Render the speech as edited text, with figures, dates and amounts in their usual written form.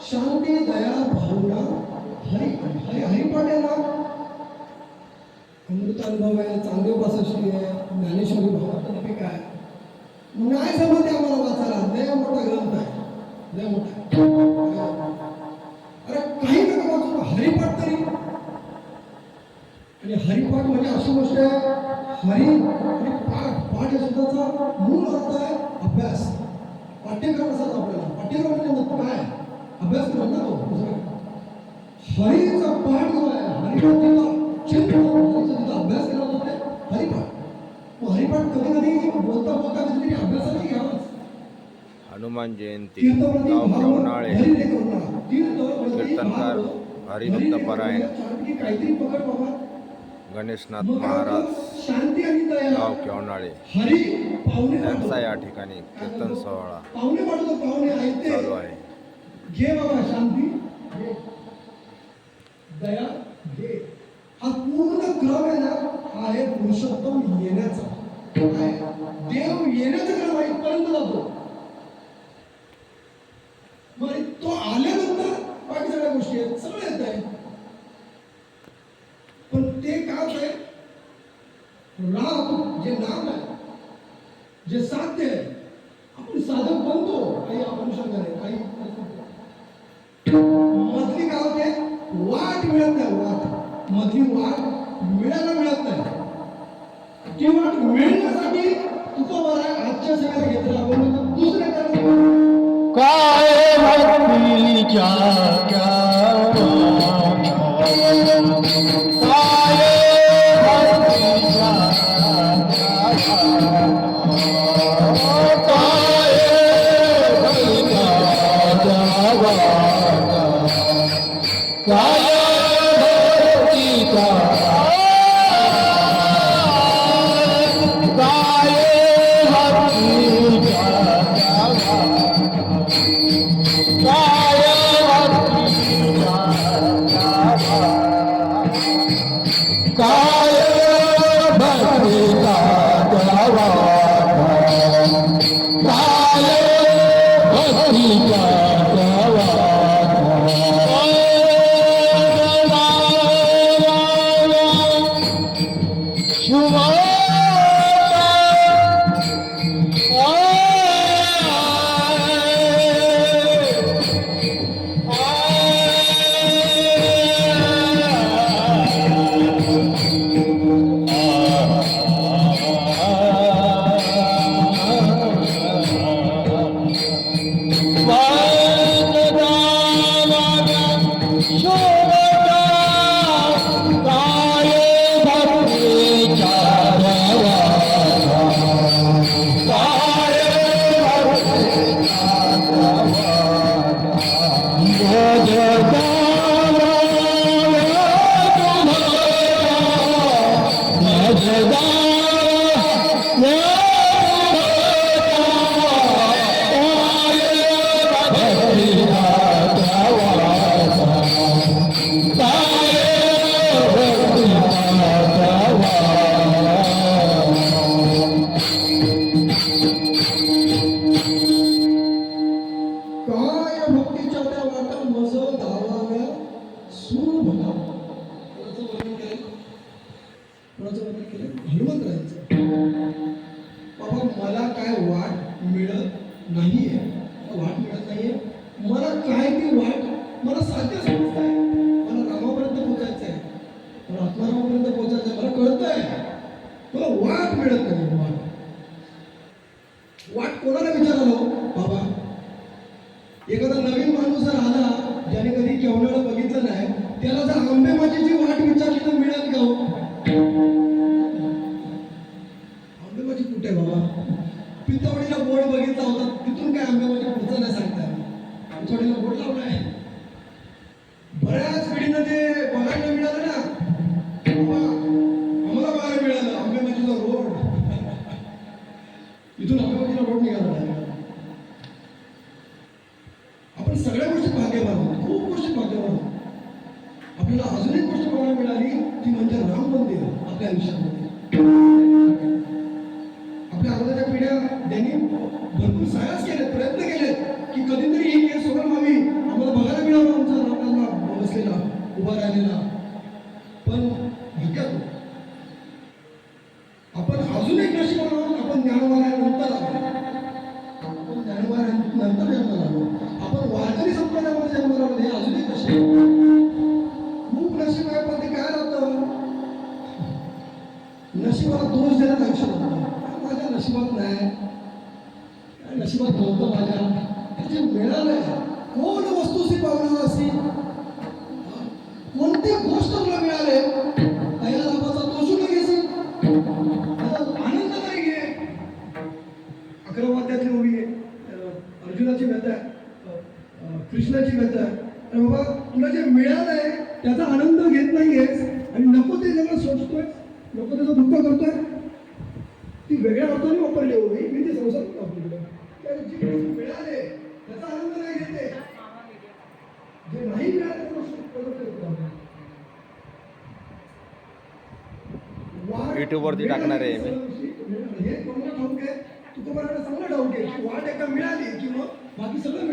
शांती दया भावना हरी हरी हरिपाठ आहे ना, अमृतानुभव आहे, चांगदेव पासष्टी आहे, ज्ञानेश्वरी भावात्मक आहे. नाही जमत आम्हाला वाचायला, लय मोठा ग्रंथ आहे, लय मोठा. अरे काही नका वाचून हरिपाठ तरी. आणि हरिपाठ म्हणजे अशी गोष्ट आहे, हरी आणि पाठ. पाठ या शब्दाचा मूळ अर्थ आहे अभ्यास. पाठ्यक्रम असाच आपल्याला. पाठ्यक्रम म्हणजे काय? अभ्यासक्रम ना तो. हरीचा पाठ जो आहे, हरिपाठीचा चिंतन अभ्यास केला जातो ते हरिपाठ. हरिपाठ कधी कधी बोलता बोलता कधी अभ्यासाने घ्यावाच. हनुमान जयंती गाव केवनाळे. कीर्तनकार हरिभक्त परायण काहीतरी पकड बाबा. गणेशनाथ महाराज शांती आणि दया गाव केवनाळे हरी पाहुणे त्यांचा या ठिकाणी कीर्तन सोहळा पाहुणे पाठवतो. पाहुणे ऐकते चालू आहे. घे बाबा शांती घे, दया घे. हा पूर्ण क्रम आहे ना, हा आहे पुरुषोत्तम येण्याचा. देव येण्याचा क्रम आहे, इथपर्यंत जातो. मग तो आल्यानंतर बाकी सगळ्या गोष्टी आहेत, सगळं येत आहे. पण ते काय आहे, राम जे नाम आहे, जे साध्य आहे, आपण साधक बनतो काही अनुषंगाने, काही मधली काय होते, वाट मिळत नाही. वाट मधली वाट मिळायला मिळत नाही. ती वाट मिळण्यासाठी तुझं बरं आहे आजच्या सगळ्या घेतला आपण दुसऱ्या काय भक्तीच्या वाट कोणाला विचारलो बाबा, आंबेमाचीची वाट विचारली तर मिळेल का हो? आंबेमाची कुठे बाबा? पितवडीला बोर्ड बघितला होता, तिथून काय आंबेमाची पुढचं नाही सांगताय. पितवडीला बोर्ड लावलाय. बऱ्याच पिढीनं ते बघायला मिळालं ना. बाबा, आम्हाला बघायला मिळालं आंबेमाचीचा रोड. इथून आंबेमाचीला रोड निघाला. आपण सगळ्या गोष्टी भाग्यवान आहोत, खूप गोष्टी भाग्यवान आहोत. आपल्याला अजून एक गोष्ट बघायला मिळाली ती म्हणजे राम मंदिर आपल्या आयुष्यामध्ये. आपल्या अगोदरच्या पिढ्या त्यांनी भरपूर साहस केले, प्रयत्न केले की कधीतरी ही केस सोडून व्हावी, आम्हाला बघायला मिळावं आमचा रामाला बसलेला उभा राहिलेला. पण धक्क्यात आपण अजून एक नशीब आहोत, आपण ज्ञानोबानंतर आलो. आपण ज्ञानोबानंतर जन्माला आलो. आपण वारकरी संप्रदायामध्ये जन्माला आलो. हे अजून एक नशीब, खूप नशीब आहे. पण ते काय राहतं, नशिबाला दोष देण्यात आयुष्य होतं. माझ्या नशिबात नाही, नशिबात नव्हतं माझ्या, त्याचे मिळालंय. कोण वस्तूशी पावलं अशी, कोणती गोष्ट तुला मिळाले, पहिला लाभाचा दोष घेशील, आनंद तरी घे. अकरावाद्यातली ओवी आहे, अर्जुनाची व्यथा आहे, कृष्णाची व्यथा आहे. अरे बाबा, तुला जे मिळालंय त्याचा आनंद घेत नाहीयेस आणि नको ते सगळं सोचतोय, नको त्याचं दुःख करतोय. ती वेगळ्या अर्थाने वापरली ओवी, मी ते संसार वापरली. जे मिळाले त्याचा आनंद नाही घेते, जे नाही मिळाले युट्यूबवरती टाकणार आहे मी. हे कोणाला ठाऊक आहे, तुकोबाराला चांगलं ठाऊक आहे की वाट एकदा मिळाली की मग बाकी सगळं